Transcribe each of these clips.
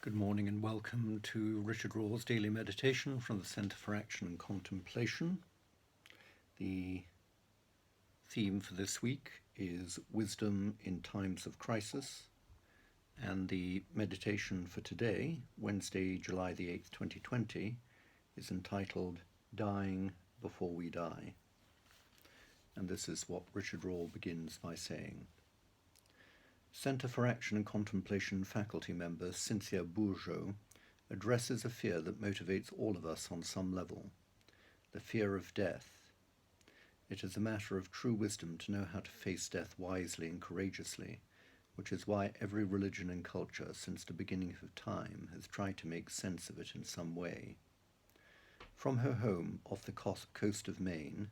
Good morning and welcome to Richard Raw's Daily Meditation from the Centre for Action and Contemplation. The theme for this week is Wisdom in Times of Crisis, and the meditation for today, Wednesday, July the 8th, 2020, is entitled Dying Before We Die. And this is what Richard Raw begins by saying. Centre for Action and Contemplation faculty member Cynthia Bourgeot addresses a fear that motivates all of us on some level, the fear of death. It is a matter of true wisdom to know how to face death wisely and courageously, which is why every religion and culture since the beginning of time has tried to make sense of it in some way. From her home off the coast of Maine,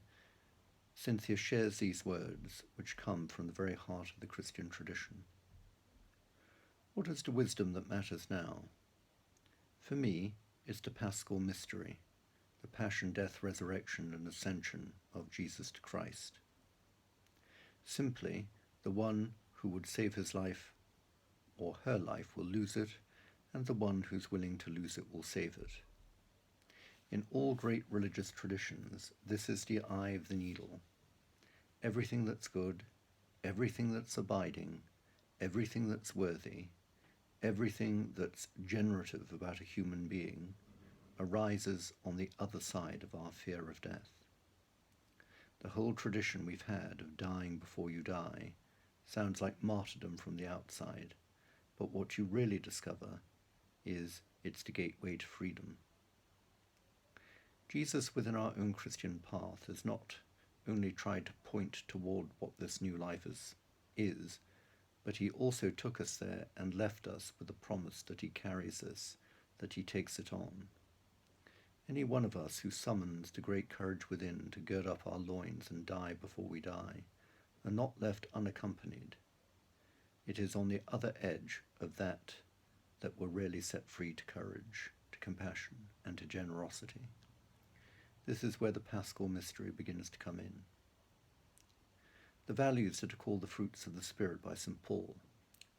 Cynthia shares these words, which come from the very heart of the Christian tradition. What is the wisdom that matters now? For me, it's the Paschal mystery, the passion, death, resurrection, and ascension of Jesus to Christ. Simply, the one who would save his life or her life will lose it, and the one who's willing to lose it will save it. In all great religious traditions, this is the eye of the needle. Everything that's good, everything that's abiding, everything that's worthy, everything that's generative about a human being arises on the other side of our fear of death. The whole tradition we've had of dying before you die sounds like martyrdom from the outside, but what you really discover is it's the gateway to freedom. Jesus within our own Christian path has not only tried to point toward what this new life is, but he also took us there and left us with the promise that he carries us, that he takes it on. Any one of us who summons the great courage within to gird up our loins and die before we die are not left unaccompanied. It is on the other edge of that we're really set free to courage, to compassion, and to generosity. This is where the Paschal mystery begins to come in. The values that are called the fruits of the Spirit by St. Paul,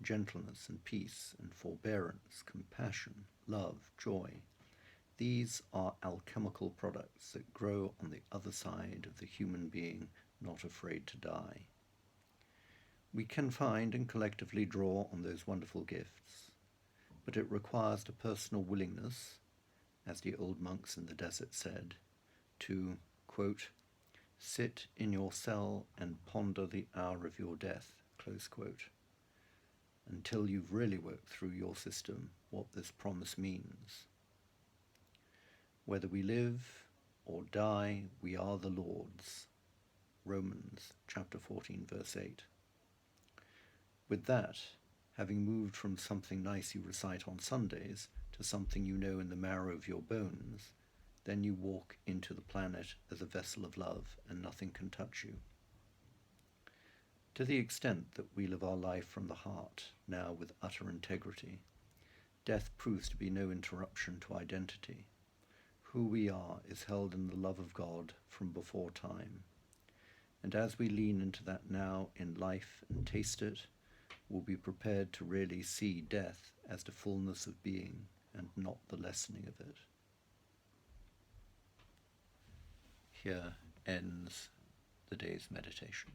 gentleness and peace and forbearance, compassion, love, joy, these are alchemical products that grow on the other side of the human being not afraid to die. We can find and collectively draw on those wonderful gifts, but it requires the personal willingness, as the old monks in the desert said, to, quote, sit in your cell and ponder the hour of your death, close quote, until you've really worked through your system what this promise means. Whether we live or die, we are the Lord's. Romans chapter 14, verse 8. With that, having moved from something nice you recite on Sundays to something you know in the marrow of your bones, then you walk into the planet as a vessel of love and nothing can touch you. To the extent that we live our life from the heart, now with utter integrity, death proves to be no interruption to identity. Who we are is held in the love of God from before time. And as we lean into that now in life and taste it, we'll be prepared to really see death as the fullness of being and not the lessening of it. Here ends the day's meditation.